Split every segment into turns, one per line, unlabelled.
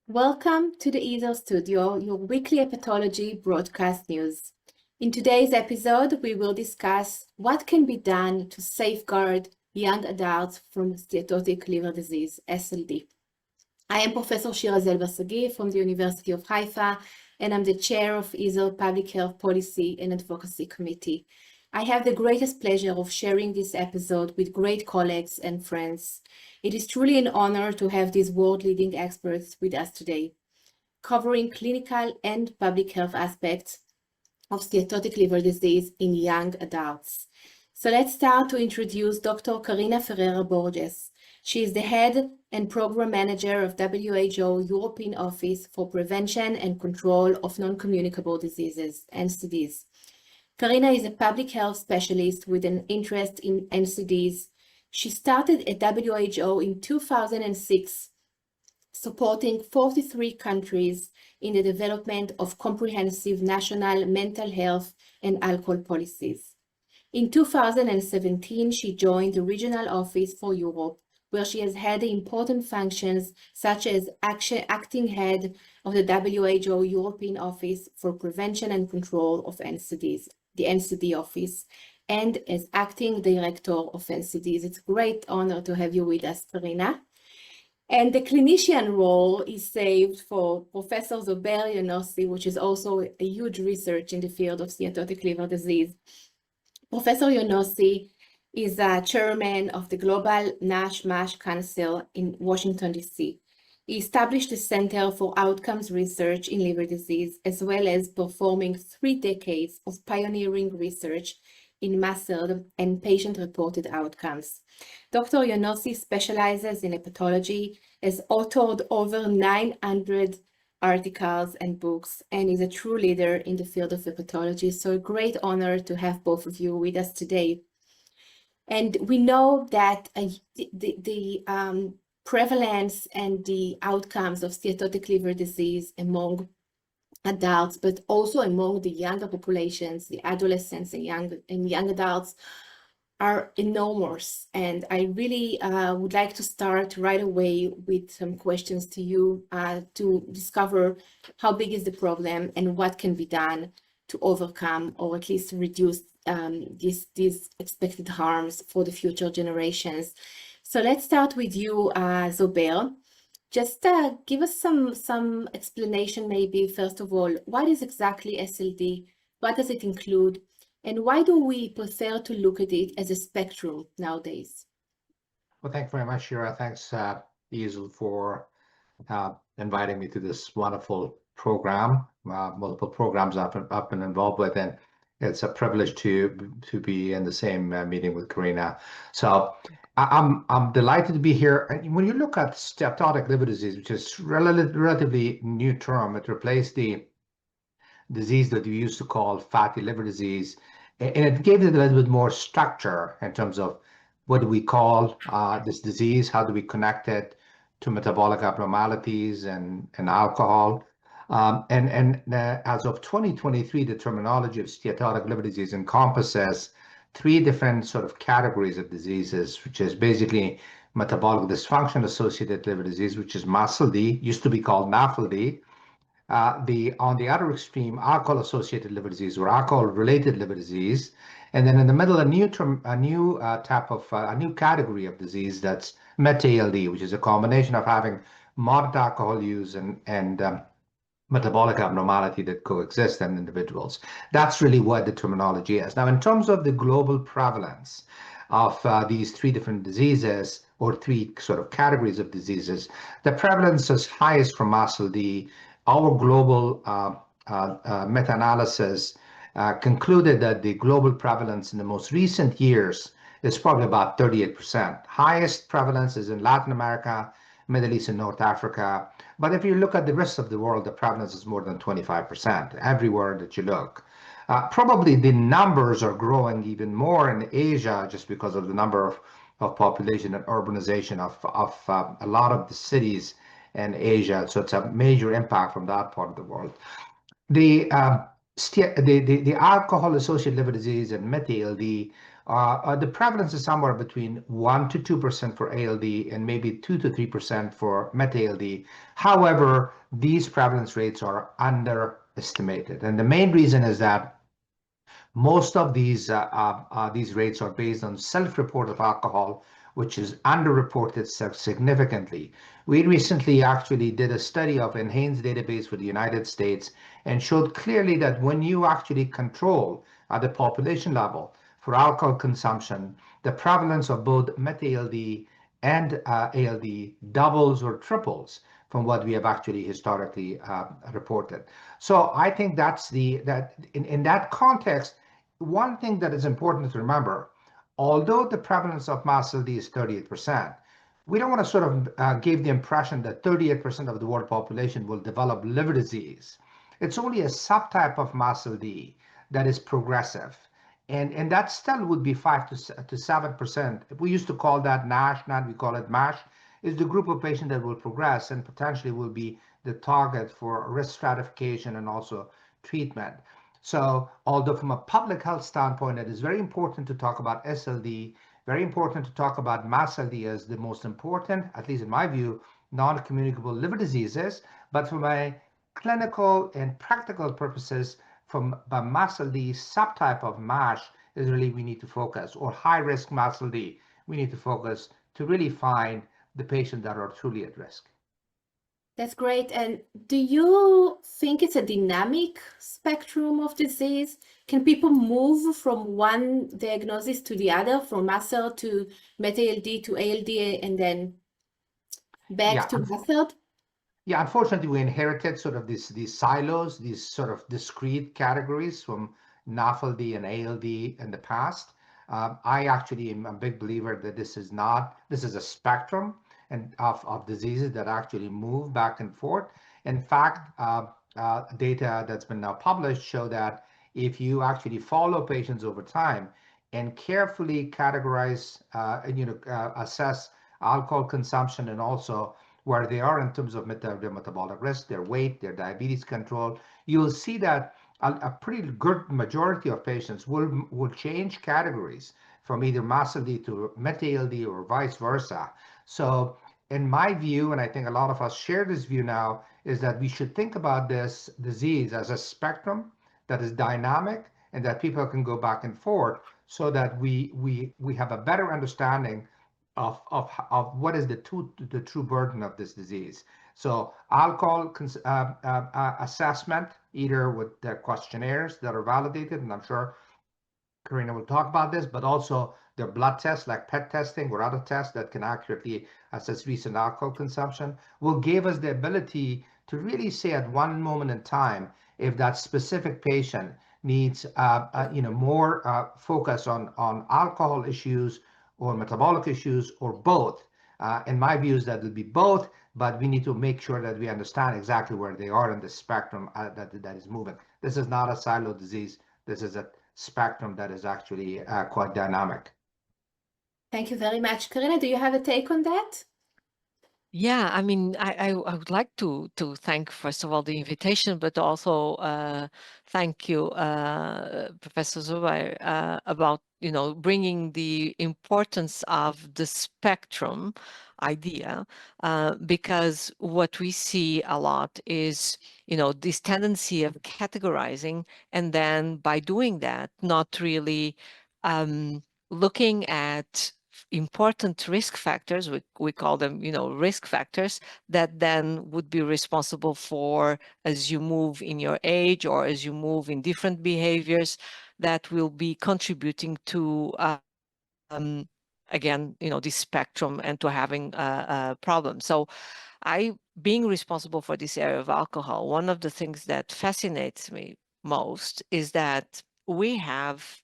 Welcome to the EASL Studio, your weekly hepatology broadcast news. In today's episode, we will discuss what can be done to safeguard young adults from steatotic liver disease, SLD. I am Professor Shira Zelber Sagi from the University of Haifa, and I'm the chair of EASL Public Health Policy and Advocacy Committee. I have the greatest pleasure of sharing this episode with great colleagues and friends. It is truly an honor to have these world-leading experts with us today, covering clinical and public health aspects of steatotic liver disease in young adults. So let's start to introduce Dr. Carina Ferreira-Borges. She is the head and program manager of WHO European Office for Prevention and Control of Non-Communicable Diseases, NCDs. Carina is a public health specialist with an interest in NCDs. She started at WHO in 2006, supporting 43 countries in the development of comprehensive national mental health and alcohol policies. In 2017, she joined the Regional Office for Europe, where she has had important functions such as acting head of the WHO European Office for Prevention and Control of NCDs, the NCD office, and as acting director of NCDs. It's a great honor to have you with us, Carina. And the clinician role is saved for Professor Zobair Younossi, which is also a huge research in the field of steatotic liver disease. Professor Younossi is a chairman of the Global NASH/MASH Council in Washington, D.C. He established the Center for Outcomes Research in Liver Disease, as well as performing 3 decades of pioneering research in MASLD and patient-reported outcomes. Dr. Younossi specializes in hepatology, has authored over 900 articles and books, and is a true leader in the field of hepatology. So a great honor to have both of you with us today. And we know that the prevalence and the outcomes of steatotic liver disease among adults, but also among the younger populations, the adolescents and young adults, are enormous. And I really would like to start right away with some questions to you to discover how big is the problem and what can be done to overcome or at least reduce these expected harms for the future generations. So let's start with you, Zobair. Just give us some explanation, maybe, first of all, what is exactly SLD? What does it include? And why do we prefer to look at it as a spectrum nowadays?
Well, thanks very much, Shira. Thanks, EASL, for inviting me to this wonderful program. Multiple programs I've been involved with, and it's a privilege to be in the same meeting with Carina. So I'm delighted to be here. And when you look at steatotic liver disease, which is relatively new term, it replaced the disease that we used to call fatty liver disease, and it gave it a little bit more structure in terms of what do we call this disease, how do we connect it to metabolic abnormalities and alcohol. As of 2023, the terminology of steatotic liver disease encompasses 3 different sort of categories of diseases, which is basically metabolic dysfunction associated liver disease, which is MASLD, used to be called NAFLD. On the other extreme, alcohol associated liver disease or alcohol related liver disease. And then in the middle, a new category of disease that's MASLD, which is a combination of having moderate alcohol use and metabolic abnormality that coexist in individuals. That's really what the terminology is. Now, in terms of the global prevalence of these 3 different diseases or 3 sort of categories of diseases, the prevalence is highest for MASLD. Our global meta-analysis concluded that the global prevalence in the most recent years is probably about 38%. Highest prevalence is in Latin America, Middle East, and North Africa. But if you look at the rest of the world, the prevalence is more than 25% everywhere that you look. Probably the numbers are growing even more in Asia just because of the number of population and urbanization of a lot of the cities in Asia. So it's a major impact from that part of the world. The alcohol-associated liver disease and MASLD the prevalence is somewhere between 1 to 2% for ALD and maybe 2 to 3% for meta-ALD. However, these prevalence rates are underestimated. And the main reason is that most of these rates are based on self-report of alcohol, which is underreported significantly. We recently actually did a study of enhanced database for the United States and showed clearly that when you actually control at the population level for alcohol consumption, the prevalence of both meta-ALD and ALD doubles or triples from what we have actually historically reported. So I think that in that context, one thing that is important to remember, although the prevalence of MASLD is 38%, we don't want to sort of give the impression that 38% of the world population will develop liver disease. It's only a subtype of MASLD that is progressive. And that still would be 5 to 7%. We used to call that NASH, now we call it MASH, is the group of patients that will progress and potentially will be the target for risk stratification and also treatment. So although from a public health standpoint, it is very important to talk about SLD, very important to talk about MASLD as the most important, at least in my view, non-communicable liver diseases. But from a clinical and practical purposes, from the MASLD subtype of MASH is really we need to focus, or high-risk MASLD, we need to focus to really find the patients that are truly at risk.
That's great. And do you think it's a dynamic spectrum of disease? Can people move from one diagnosis to the other, from MASLD to meta-ALD to ALD, and then back to MASLD?
Yeah, unfortunately, we inherited sort of these silos, these sort of discrete categories from NAFLD and ALD in the past. I actually am a big believer that this is a spectrum and of diseases that actually move back and forth. In fact, data that's been now published show that if you actually follow patients over time and carefully categorize and assess alcohol consumption and also where they are in terms of their metabolic risk, their weight, their diabetes control, you'll see that a pretty good majority of patients will change categories from either MASLD to meta-ALD or vice versa. So in my view, and I think a lot of us share this view now, is that we should think about this disease as a spectrum that is dynamic and that people can go back and forth so that we have a better understanding of what is the true burden of this disease. So alcohol assessment, either with the questionnaires that are validated, and I'm sure Carina will talk about this, but also their blood tests like PET testing or other tests that can accurately assess recent alcohol consumption will give us the ability to really say at one moment in time if that specific patient needs more focus on alcohol issues or metabolic issues or both. In my views, that will be both, but we need to make sure that we understand exactly where they are in the spectrum that is moving. This is not a silo disease. This is a spectrum that is actually quite dynamic.
Thank you very much. Carina, do you have a take on that?
Yeah, I mean, I would like to thank, first of all, the invitation, but also thank you, Professor Zobair, about, bringing the importance of the spectrum idea, because what we see a lot is, this tendency of categorizing, and then by doing that, not really looking at important risk factors, we call them, risk factors, that then would be responsible for, as you move in your age or as you move in different behaviors, that will be contributing to, again, this spectrum and to having a problem. So being responsible for this area of alcohol, one of the things that fascinates me most is that we have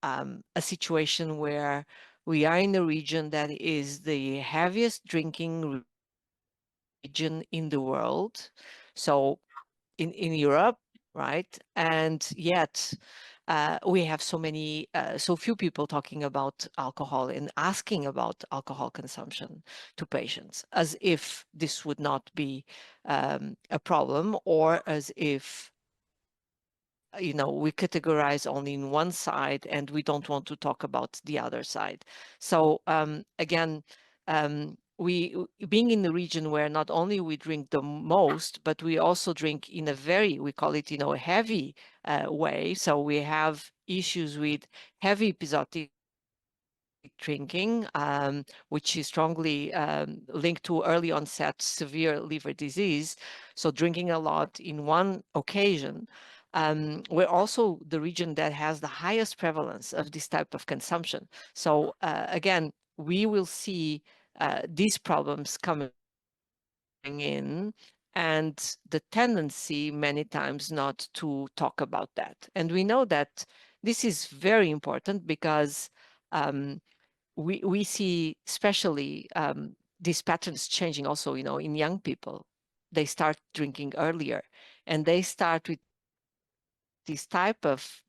a situation where we are in a region that is the heaviest drinking region in the world. So in Europe, right? And yet we have so few people talking about alcohol and asking about alcohol consumption to patients, as if this would not be a problem, or as if we categorize only in one side, and we don't want to talk about the other side. So again, we being in the region where not only we drink the most, but we also drink in a very, we call it, heavy way. So we have issues with heavy episodic drinking, which is strongly linked to early onset severe liver disease. So drinking a lot in one occasion. We're also the region that has the highest prevalence of this type of consumption. So again, we will see these problems coming in, and the tendency many times not to talk about that. And we know that this is very important because we see especially these patterns changing also, in young people. They start drinking earlier, and they start with this type of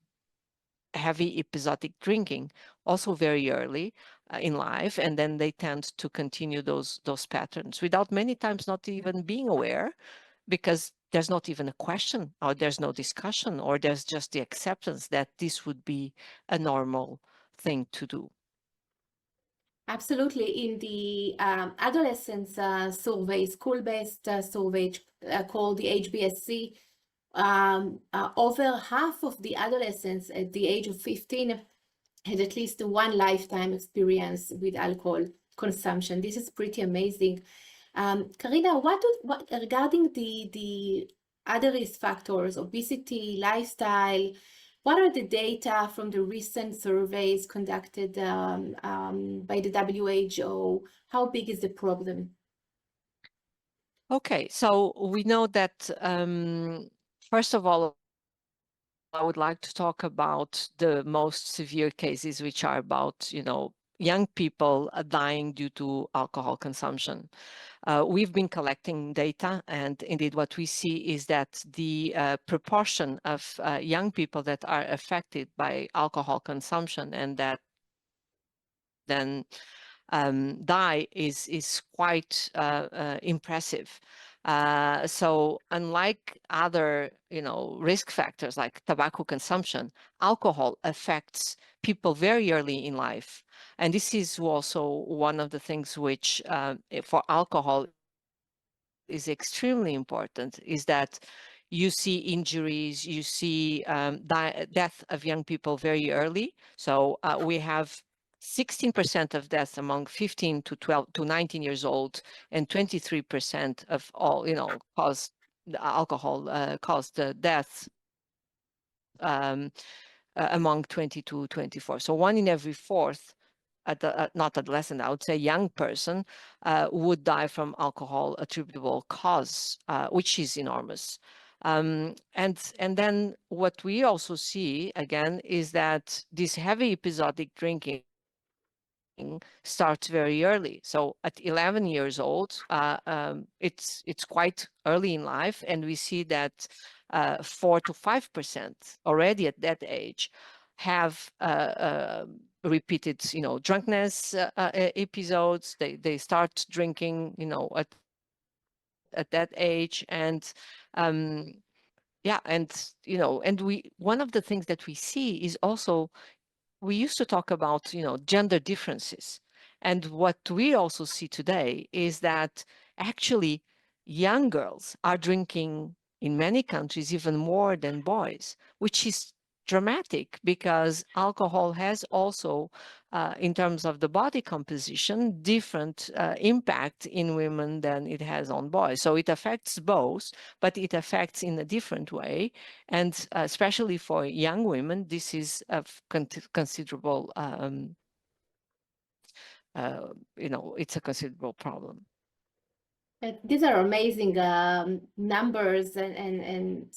heavy episodic drinking also very early in life, and then they tend to continue those patterns without many times not even being aware, because there's not even a question, or there's no discussion, or there's just the acceptance that this would be a normal thing to do.
Absolutely. In the adolescence survey, school-based survey called the HBSC, over half of the adolescents at the age of 15 had at least one lifetime experience with alcohol consumption. This is pretty amazing. Carina, what regarding the other risk factors, obesity, lifestyle, what are the data from the recent surveys conducted by the WHO? How big is the problem?
Okay, so we know that first of all, I would like to talk about the most severe cases, which are about, young people dying due to alcohol consumption. We've been collecting data, and indeed what we see is that the proportion of young people that are affected by alcohol consumption and that then die is quite impressive. So unlike other, risk factors like tobacco consumption, alcohol affects people very early in life. And this is also one of the things which for alcohol is extremely important, is that you see injuries, you see death of young people very early. So we have 16% of deaths among 15 to 12 to 19 years old, and 23% of all, caused alcohol caused deaths among 20 to 24. So one in every fourth, not adolescent, I would say young person, would die from alcohol attributable cause, which is enormous. And then what we also see again is that this heavy episodic drinking starts very early. So at 11 years old, it's quite early in life, and we see that 4 to 5% already at that age have repeated, drunkenness episodes. They start drinking, at that age, and yeah, and one of the things that we see is also, we used to talk about, gender differences. And what we also see today is that actually young girls are drinking in many countries even more than boys, which is dramatic, because alcohol has also, in terms of the body composition, different impact in women than it has on boys. So it affects both, but it affects in a different way. And especially for young women, this is of considerable, it's a considerable problem.
These are amazing numbers and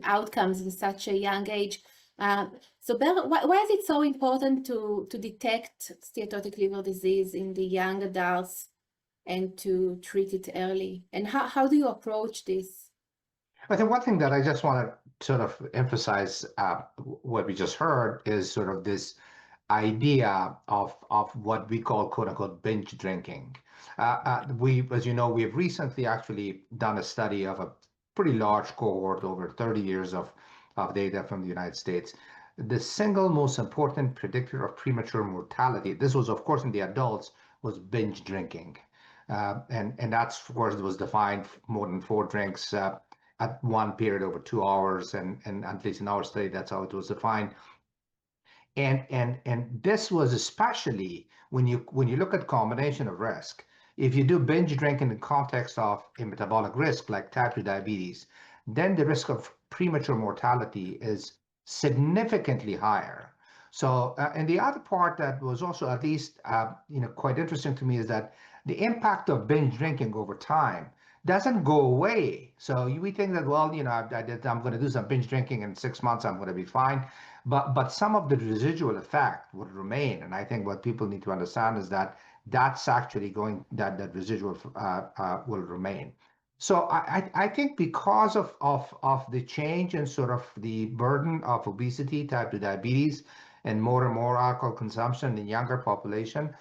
outcomes in such a young age. So, why is it so important to detect steatotic liver disease in the young adults and to treat it early? And how do you approach this?
I think one thing that I just want to sort of emphasize, what we just heard, is sort of this idea of what we call quote unquote binge drinking. As you know, we've recently actually done a study of a pretty large cohort over 30 years of of data from the United States. The single most important predictor of premature mortality, this was, of course, in the adults, was binge drinking. And that's, of course, it was defined more than 4 drinks at one period over 2 hours. And at least in our study, that's how it was defined. And this was especially when you look at combination of risk. If you do binge drinking in the context of a metabolic risk like type 2 diabetes, then the risk of premature mortality is significantly higher. So, and the other part that was also at least quite interesting to me is that the impact of binge drinking over time doesn't go away. So we think that, well, I'm going to do some binge drinking in 6 months, I'm going to be fine. But some of the residual effect would remain. And I think what people need to understand is that that's actually that residual will remain. So I think because of the change in sort of the burden of obesity, type 2 diabetes, and more alcohol consumption in younger population,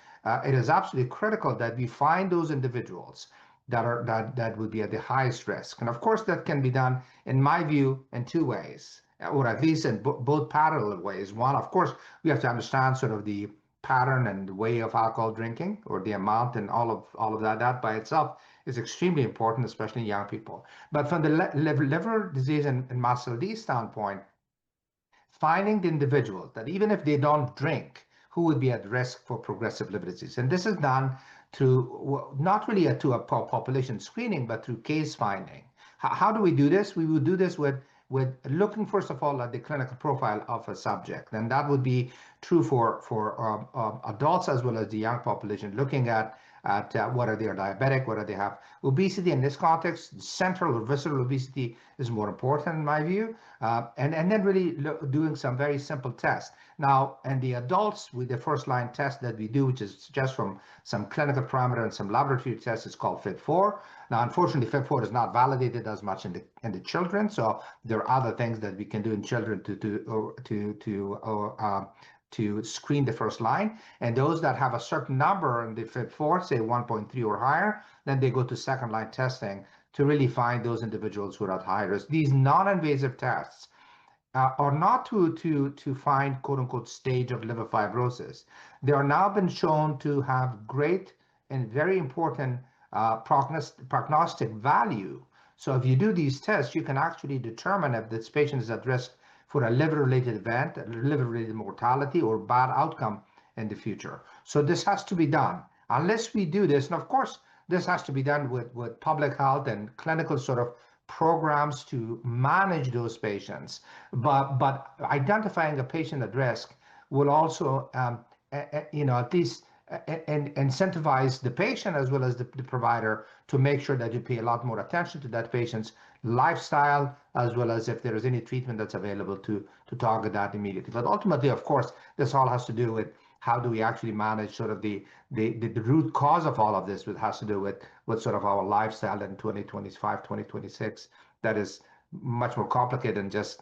it is absolutely critical that we find those individuals that would be at the highest risk. And of course, that can be done, in my view, in 2 ways, or at least in both parallel ways. One, of course, we have to understand sort of the pattern and the way of alcohol drinking, or the amount, and all of that. That by itself is extremely important, especially in young people. But from the liver disease and MASLD standpoint, finding the individual that even if they don't drink, who would be at risk for progressive liver disease. And this is done through not really to a population screening, but through case finding. How do we do this? We would do this with looking, first of all, at the clinical profile of a subject. And that would be true for adults as well as the young population, looking at whether they are diabetic, whether they have obesity. In this context, central or visceral obesity is more important in my view. And then really doing some very simple tests. Now, in the adults, with the first line test that we do, which is just from some clinical parameter and some laboratory tests, is called FIB4. Now, unfortunately, FIB4 is not validated as much in the children. So there are other things that we can do in children to screen the first line. And those that have a certain number in the FIB4, say 1.3 or higher, then they go to second line testing to really find those individuals who are at high risk. These non-invasive tests are not to find quote unquote stage of liver fibrosis. They are now been shown to have great and very important prognostic value. So if you do these tests, you can actually determine if this patient is at risk for a liver-related event, liver-related mortality, or bad outcome in the future. So this has to be done. Unless we do this, and of course, this has to be done with public health and clinical sort of programs to manage those patients. But identifying a patient at risk will also, at least incentivize the patient as well as the provider to make sure that you pay a lot more attention to that patient's lifestyle, as well as if there is any treatment that's available to target that immediately. But ultimately, of course, this all has to do with how do we actually manage sort of the root cause of all of this, which has to do with sort of our lifestyle in 2025, 2026. That is much more complicated than just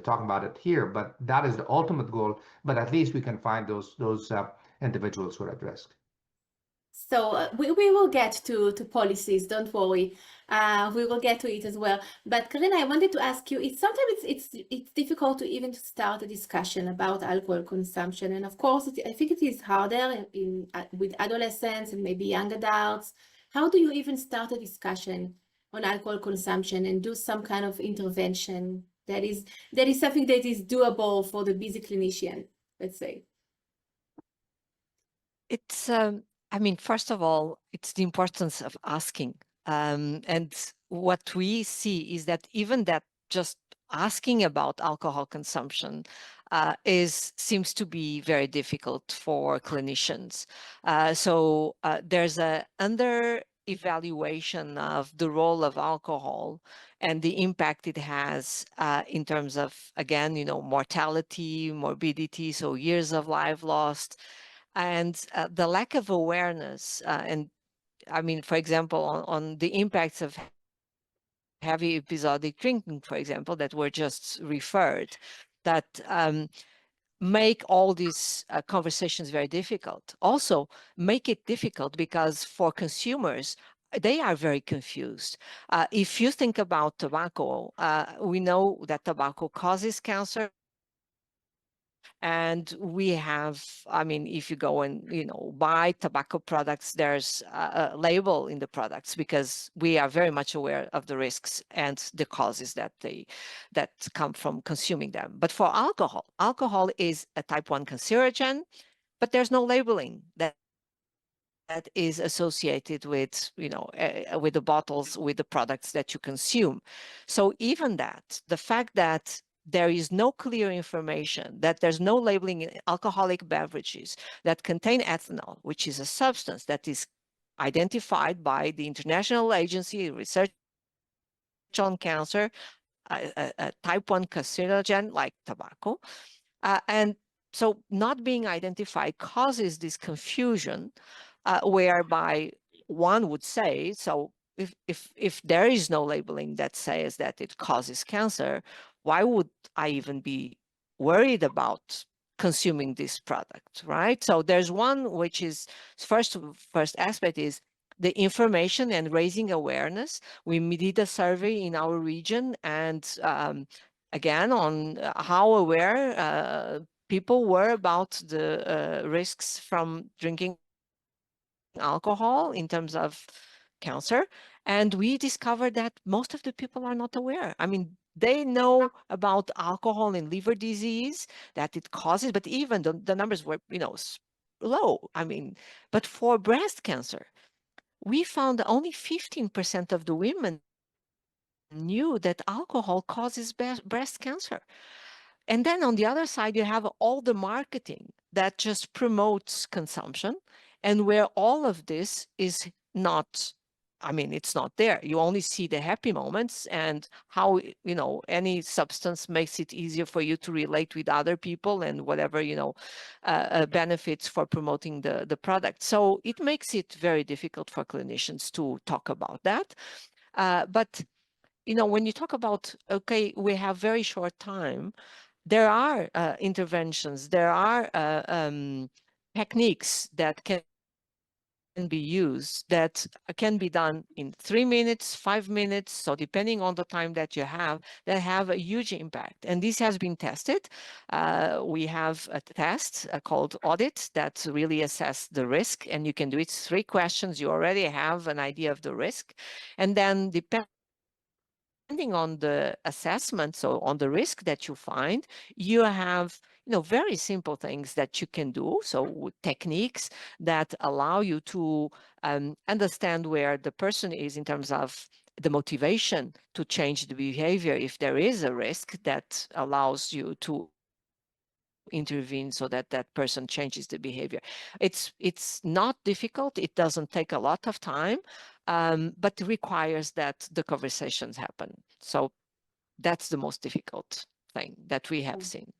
talking about it here, but that is the ultimate goal. But at least we can find those individuals who are at risk.
So we will get to policies, don't worry. We will get to it as well. But Carina, I wanted to ask you, sometimes it's difficult to even start a discussion about alcohol consumption. And of course, I think it is harder with adolescents and maybe young adults. How do you even start a discussion on alcohol consumption and do some kind of intervention that is something that is doable for the busy clinician, let's say?
It's, I mean, first of all, it's the importance of asking. And what we see is that even that just asking about alcohol consumption seems to be very difficult for clinicians. So there's a under-evaluation of the role of alcohol and the impact it has in terms of, again, mortality, morbidity, so years of life lost, and the lack of awareness. And I mean, for example, on the impacts of heavy episodic drinking, for example, that were just referred, that make all these conversations very difficult. Also make it difficult because for consumers, they are very confused. If you think about tobacco, we know that tobacco causes cancer. And we have, I mean, if you go and, buy tobacco products, there's a label in the products because we are very much aware of the risks and the causes that come from consuming them. But for alcohol is a type 1 cancerogen, but there's no labeling that is associated with, with the bottles, with the products that you consume. So even that, the fact that there is no clear information, that there's no labeling in alcoholic beverages that contain ethanol, which is a substance that is identified by the International Agency Research on Cancer, a type 1 carcinogen like tobacco. And so not being identified causes this confusion, whereby one would say, so if there is no labeling that says that it causes cancer, why would I even be worried about consuming this product, right? So there's one, which is first aspect is the information and raising awareness. We did a survey in our region, and again, on how aware people were about the risks from drinking alcohol in terms of cancer. And we discovered that most of the people are not aware. I mean, they know about alcohol and liver disease, that it causes, but even the numbers were, low. I mean, but for breast cancer, we found that only 15% of the women knew that alcohol causes breast cancer. And then on the other side, you have all the marketing that just promotes consumption, and where all of this is not, I mean, it's not there. You only see the happy moments and how, any substance makes it easier for you to relate with other people and whatever, benefits for promoting the product. So it makes it very difficult for clinicians to talk about that. But, when you talk about, okay, we have very short time, there are interventions, there are techniques that can be used that can be done in 3 minutes, 5 minutes. So depending on the time that you have, that have a huge impact. And this has been tested. We have a test called Audit that really assess the risk, and you can do it 3 questions. You already have an idea of the risk. And then depending on the assessment, so on the risk that you find, you have, very simple things that you can do. So techniques that allow you to understand where the person is in terms of the motivation to change the behavior. If there is a risk, that allows you to intervene so that that person changes the behavior. It's not difficult. It doesn't take a lot of time, but requires that the conversations happen. So that's the most difficult thing that we have seen.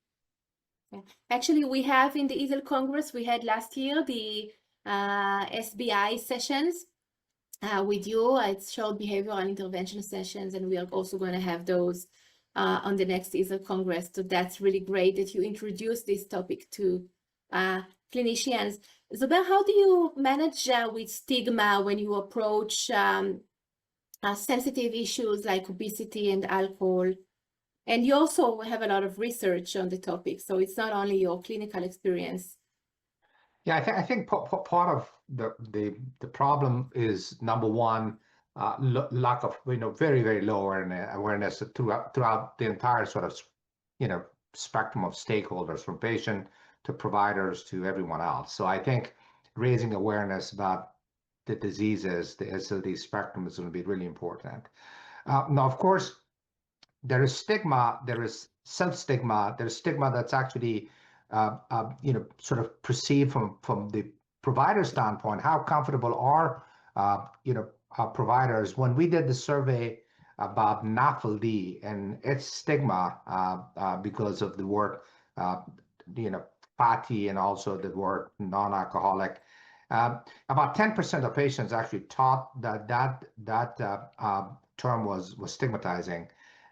Yeah. Actually, we have in the EASL Congress, we had last year the SBI sessions with you. It's short behavioral intervention sessions, and we are also going to have those on the next EASL Congress. So that's really great that you introduced this topic to clinicians. Zobair, how do you manage with stigma when you approach sensitive issues like obesity and alcohol? And you also have a lot of research on the topic, so it's not only your clinical experience.
Yeah, I think part of the problem is, number one, lack of very, very low awareness throughout the entire sort of spectrum of stakeholders, from patient to providers to everyone else. So I think raising awareness about the diseases, the SLD spectrum, is going to be really important. Now, of course, there is stigma, there is self-stigma, there's stigma that's actually sort of perceived from the provider standpoint. How comfortable are our providers? When we did the survey about MASLD and its stigma because of the word fatty and also the word non-alcoholic, about 10% of patients actually thought that term was stigmatizing.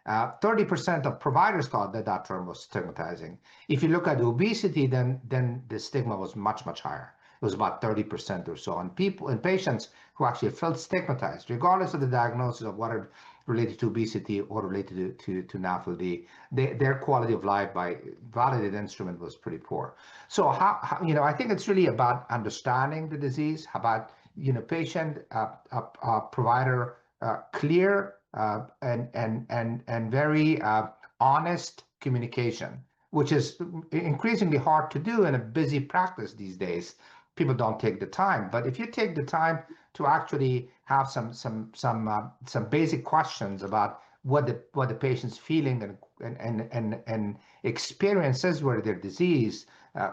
30% of providers thought that term was stigmatizing. If you look at obesity, then the stigma was much, much higher. was about 30% or so. And patients who actually felt stigmatized, regardless of the diagnosis of whether related to obesity or related to MASLD, their quality of life by validated instrument was pretty poor. So I think it's really about understanding the disease, about patient, provider, clear and very honest communication, which is increasingly hard to do in a busy practice these days. People don't take the time, but if you take the time to actually have some basic questions about what the patient's feeling and experiences with their disease,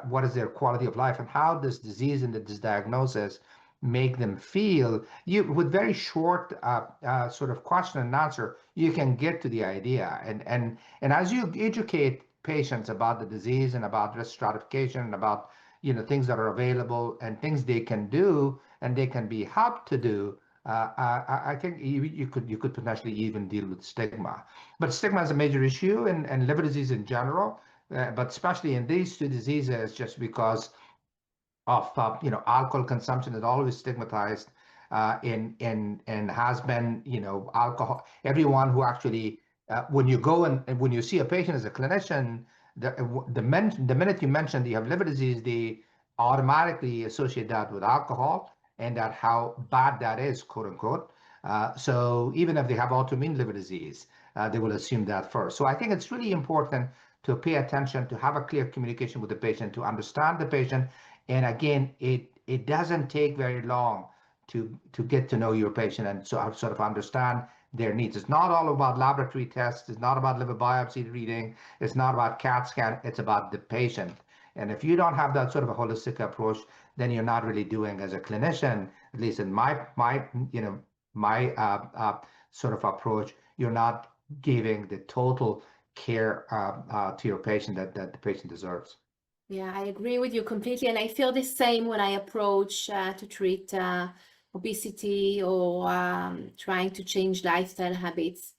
what is their quality of life, and how this disease and this diagnosis make them feel, you with very short sort of question and answer, you can get to the idea. And as you educate patients about the disease and about risk stratification and about things that are available and things they can do and they can be helped to do, I think you could potentially even deal with stigma. But stigma is a major issue in liver disease in general, but especially in these two diseases, just because of alcohol consumption is always stigmatized, and has been alcohol. Everyone who actually when you go and when you see a patient as a clinician, the minute you mention that you have liver disease, they automatically associate that with alcohol and that how bad that is, quote unquote. So even if they have autoimmune liver disease, they will assume that first. So I think it's really important to pay attention, to have a clear communication with the patient, to understand the patient. And again, it doesn't take very long to get to know your patient and sort of understand their needs. It's not all about laboratory tests. It's not about liver biopsy reading. It's not about CAT scan. It's about the patient. And if you don't have that sort of a holistic approach, then you're not really doing as a clinician, at least in my sort of approach, you're not giving the total care to your patient that the patient deserves.
Yeah, I agree with you completely, and I feel the same when I approach to treat obesity or trying to change lifestyle habits.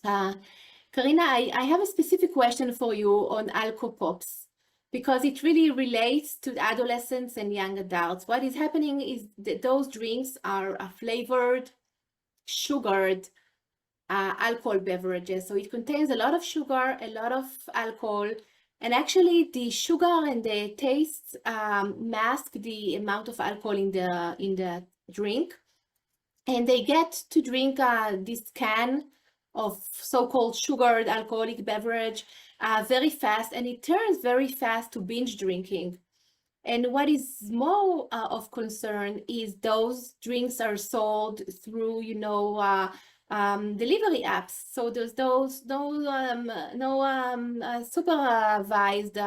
Carina, I have a specific question for you on alcopops, because it really relates to adolescents and young adults. What is happening is that those drinks are flavored, sugared alcohol beverages. So it contains a lot of sugar, a lot of alcohol, and actually the sugar and the taste mask the amount of alcohol in the drink. And they get to drink this can of so-called sugared alcoholic beverage very fast, and it turns very fast to binge drinking. And what is more of concern is those drinks are sold through, delivery apps. So there's no supervised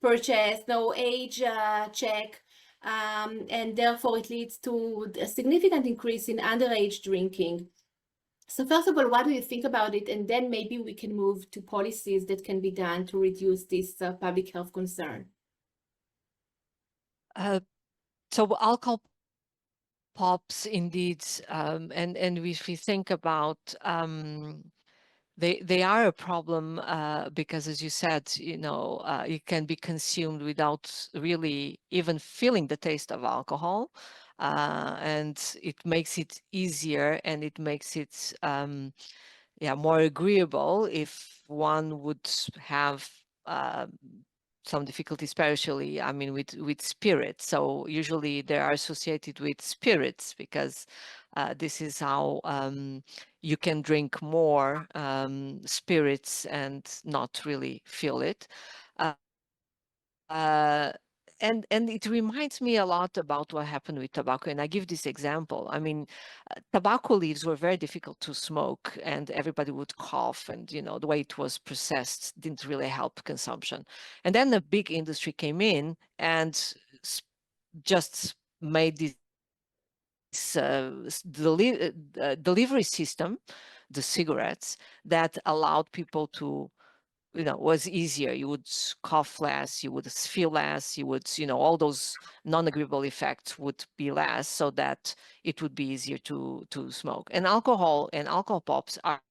purchase, no age check, and therefore it leads to a significant increase in underage drinking. So first of all, what do you think about it? And then maybe we can move to policies that can be done to reduce this public health concern.
So alcohol pops indeed, and if we think about they are a problem because, as you said, it can be consumed without really even feeling the taste of alcohol, and it makes it easier and it makes it more agreeable if one would have some difficulty, especially, I mean, with spirits. So usually they are associated with spirits because this is how you can drink more spirits and not really feel it. And it reminds me a lot about what happened with tobacco. And I give this example. I mean, tobacco leaves were very difficult to smoke and everybody would cough, and, the way it was processed didn't really help consumption. And then the big industry came in and just made this delivery system, the cigarettes, that allowed people to, was easier. You would cough less, you would feel less, you would, all those non-agreeable effects would be less, so that it would be easier to smoke. And alcohol and alcohol pops are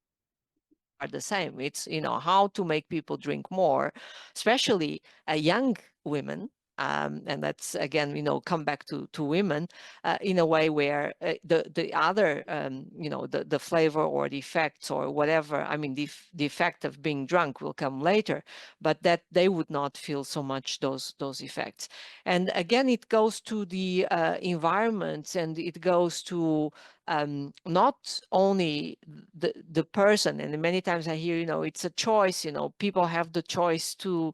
the same. It's, how to make people drink more, especially young women and that's again, come back to women in a way where the other, the flavor or the effects or whatever, I mean, the effect of being drunk will come later, but that they would not feel so much those effects. And again, it goes to the environment, and it goes to not only the person, and many times I hear, it's a choice, people have the choice to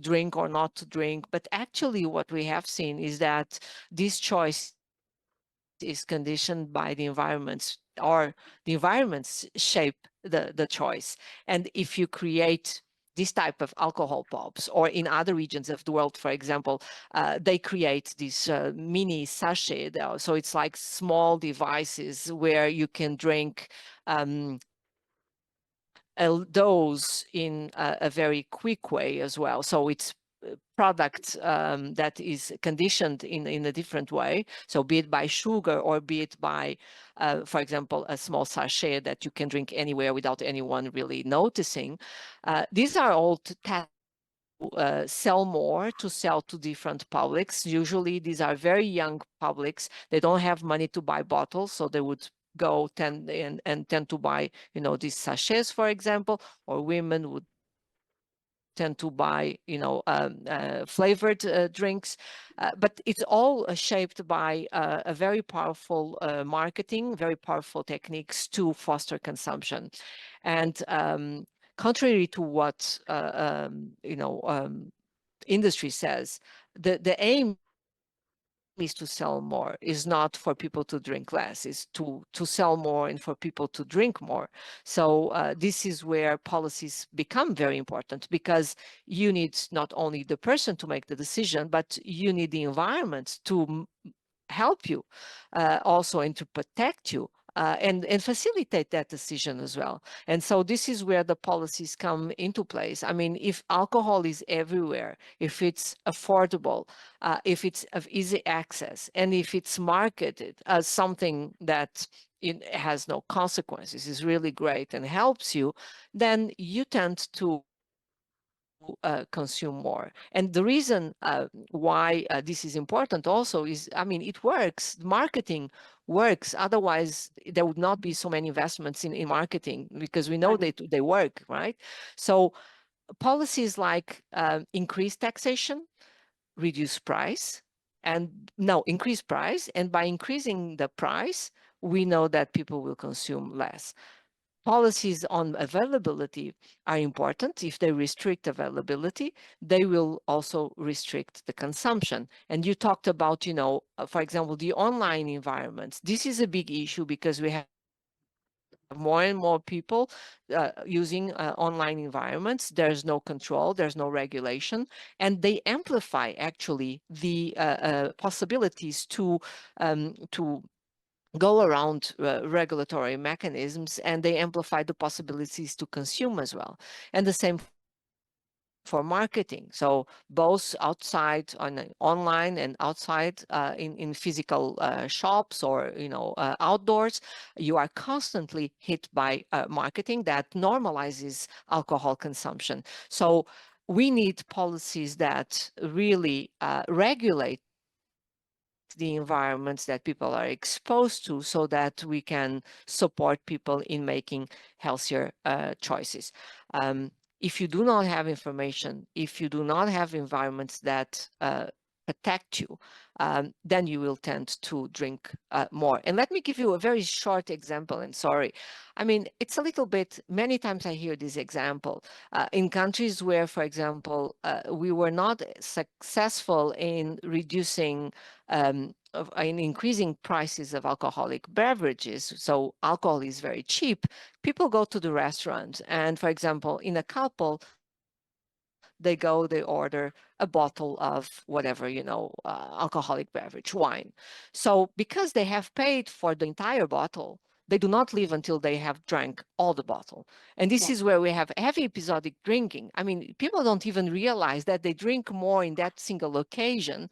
drink or not to drink, but actually what we have seen is that this choice is conditioned by the environments, or the environments shape the choice. And if you create this type of alcohol pops, or in other regions of the world, for example, they create this mini sachet. So it's like small devices where you can drink a dose in a very quick way as well. So it's product that is conditioned in a different way. So be it by sugar, or be it by, for example, a small sachet that you can drink anywhere without anyone really noticing. These are all sell more, to sell to different publics. Usually these are very young publics. They don't have money to buy bottles, so they would go tend to buy, these sachets, for example, or women would tend to buy, flavored drinks. But it's all shaped by a very powerful marketing, very powerful techniques to foster consumption. And contrary to what industry says, the aim is to sell more, is not for people to drink less, is to sell more and for people to drink more. So this is where policies become very important, because you need not only the person to make the decision, but you need the environment to help you also, and to protect you and facilitate that decision as well. And so this is where the policies come into place. I mean, if alcohol is everywhere, if it's affordable, if it's of easy access, and if it's marketed as something that it has no consequences, is really great and helps you, then you tend to consume more. And the reason why this is important also is, I mean, it works. Marketing works. Otherwise, there would not be so many investments in marketing, because we know they work, right? So policies like increase taxation, reduce price, and no, increase price. And by increasing the price, we know that people will consume less. Policies on availability are important. If they restrict availability, they will also restrict the consumption. And you talked about, for example, the online environments. This is a big issue, because we have more and more people using online environments. There's no control, there's no regulation, and they amplify actually the possibilities to go around regulatory mechanisms, and they amplify the possibilities to consume as well. And the same for marketing. So both outside online and outside in physical shops, or outdoors, you are constantly hit by marketing that normalizes alcohol consumption. So we need policies that really regulate the environments that people are exposed to, so that we can support people in making healthier choices. If you do not have information, if you do not have environments that protect you, then you will tend to drink more. And let me give you a very short example, and sorry. I mean, it's a little bit, many times I hear this example in countries where, for example, we were not successful in reducing in increasing prices of alcoholic beverages. So alcohol is very cheap. People go to the restaurant, and for example, in a couple, they order a bottle of whatever, alcoholic beverage, wine. So because they have paid for the entire bottle, they do not leave until they have drank all the bottle. And this is where we have heavy episodic drinking. I mean, people don't even realize that they drink more in that single occasion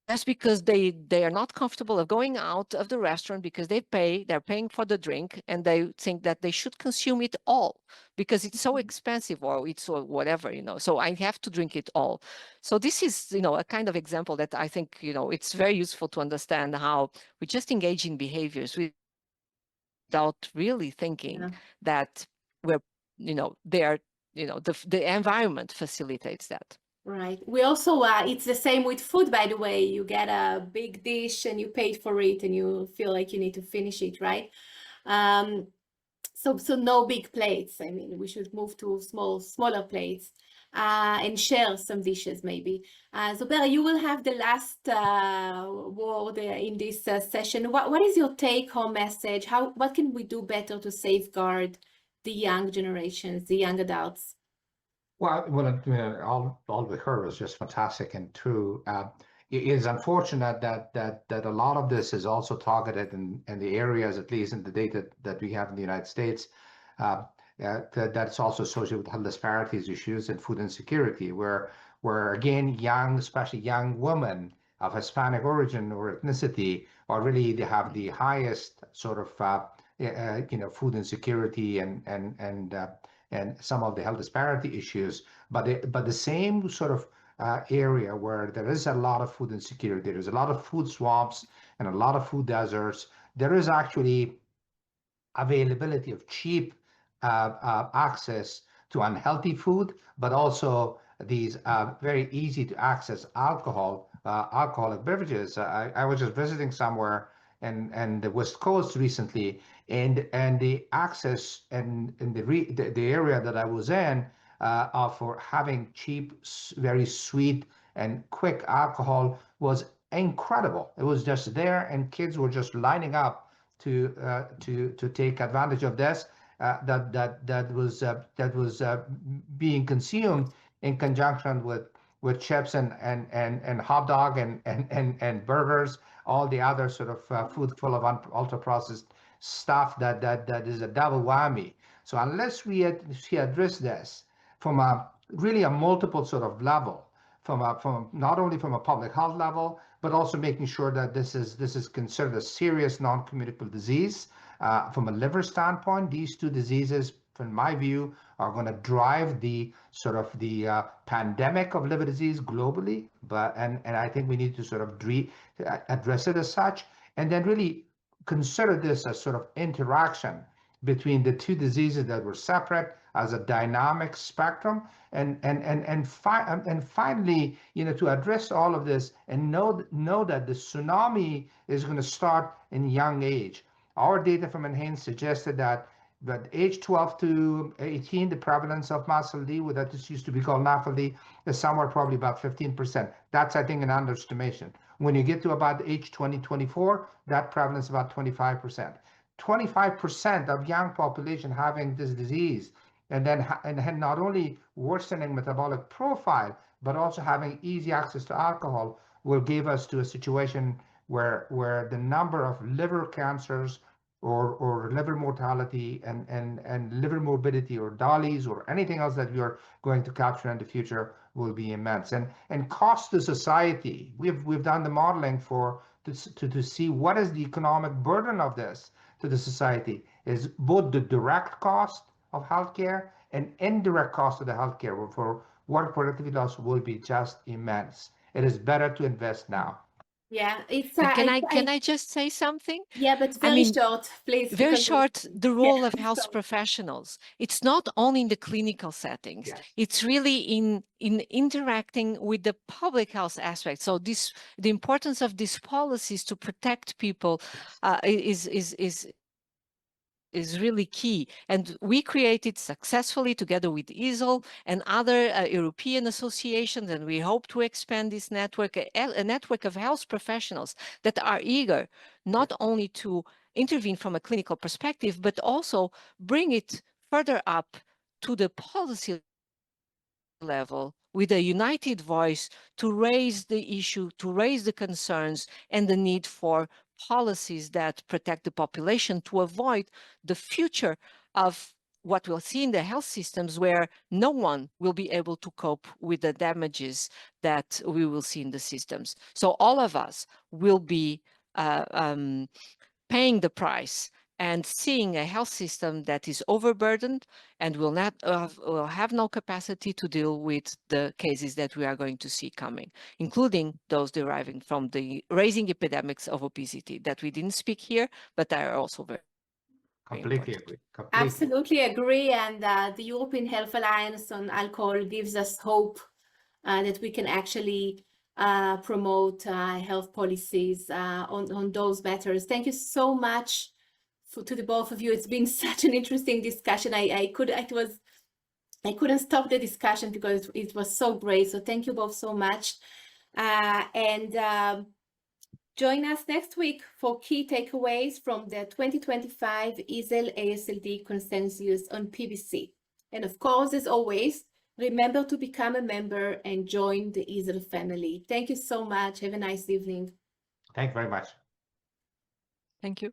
That's because they are not comfortable of going out of the restaurant because they're paying for the drink, and they think that they should consume it all because it's so expensive, or it's or whatever, so I have to drink it all. So this is, a kind of example that I think, it's very useful to understand how we just engage in behaviors without really thinking that we're, they are, the environment facilitates that.
Right. We also, it's the same with food, by the way. You get a big dish and you paid for it and you feel like you need to finish it, right? So no big plates. I mean, we should move to smaller plates and share some dishes maybe. Zobair, you will have the last word in this session. What is your take-home message? What can we do better to safeguard the young generations, the young adults?
Well, all we heard was just fantastic and true. It is unfortunate that a lot of this is also targeted in the areas, at least in the data that we have in the United States, that's also associated with health disparities issues and food insecurity, where again, especially young women of Hispanic origin or ethnicity, they have the highest sort of food insecurity and some of the health disparity issues, but the same sort of area where there is a lot of food insecurity, there's a lot of food swamps and a lot of food deserts, there is actually availability of cheap access to unhealthy food, but also these very easy to access alcoholic beverages. I was just visiting somewhere and the West Coast recently, and the access and in the area that I was in for having cheap, very sweet and quick alcohol was incredible. It was just there, and kids were just lining up to take advantage of this that was being consumed in conjunction with chips and hot dog and burgers, all the other sort of food full of ultra processed stuff that is a double whammy. So unless we address this from really a multiple sort of level, from not only from a public health level, but also making sure that this is considered a serious non-communicable disease. From a liver standpoint, these two diseases, from my view, are going to drive the sort of the pandemic of liver disease globally. And I think we need to sort of address it as such, and then really consider this as sort of interaction between the two diseases that were separate as a dynamic spectrum, and finally, to address all of this and know that the tsunami is going to start in young age. Our data from Enhance suggested that age 12 to 18, the prevalence of MASLD, that this used to be called NAFLD, is somewhere probably about 15%. That's, I think, an underestimation. When you get to about age 20, 24, that prevalence is about 25%. 25% of young population having this disease, and then not only worsening metabolic profile, but also having easy access to alcohol, will give us to a situation where the number of liver cancers or liver mortality and liver morbidity or DALYs or anything else that we are going to capture in the future will be immense. And cost to society, we've done the modeling to see what is the economic burden of this to the society, is both the direct cost of healthcare and indirect cost of the healthcare for work productivity loss will be just immense. It is better to invest now.
Yeah, it's
Can I just say something?
Yeah, but very short, please.
Very short, the role of health professionals. It's not only in the clinical settings.
Yes.
It's really in interacting with the public health aspect. So the importance of these policies to protect people is really key. And we created successfully together with EASL and other European associations, and we hope to expand this network, a network of health professionals that are eager not only to intervene from a clinical perspective, but also bring it further up to the policy level with a united voice to raise the issue, to raise the concerns and the need for policies that protect the population to avoid the future of what we'll see in the health systems where no one will be able to cope with the damages that we will see in the systems. So all of us will be paying the price and seeing a health system that is overburdened and will have no capacity to deal with the cases that we are going to see coming, including those deriving from the rising epidemics of obesity that we didn't speak here, but are also very
Completely
important.
agree. Completely.
Absolutely agree. And the European Health Alliance on Alcohol gives us hope that we can actually promote health policies on those matters. Thank you so much to the both of you. It's been such an interesting discussion. I couldn't stop the discussion because it was so great. So thank you both so much. Join us next week for key takeaways from the 2025 EASL ASLD consensus on PBC. And of course, as always, remember to become a member and join the EASL family. Thank you so much. Have a nice evening.
Thank you very much.
Thank you.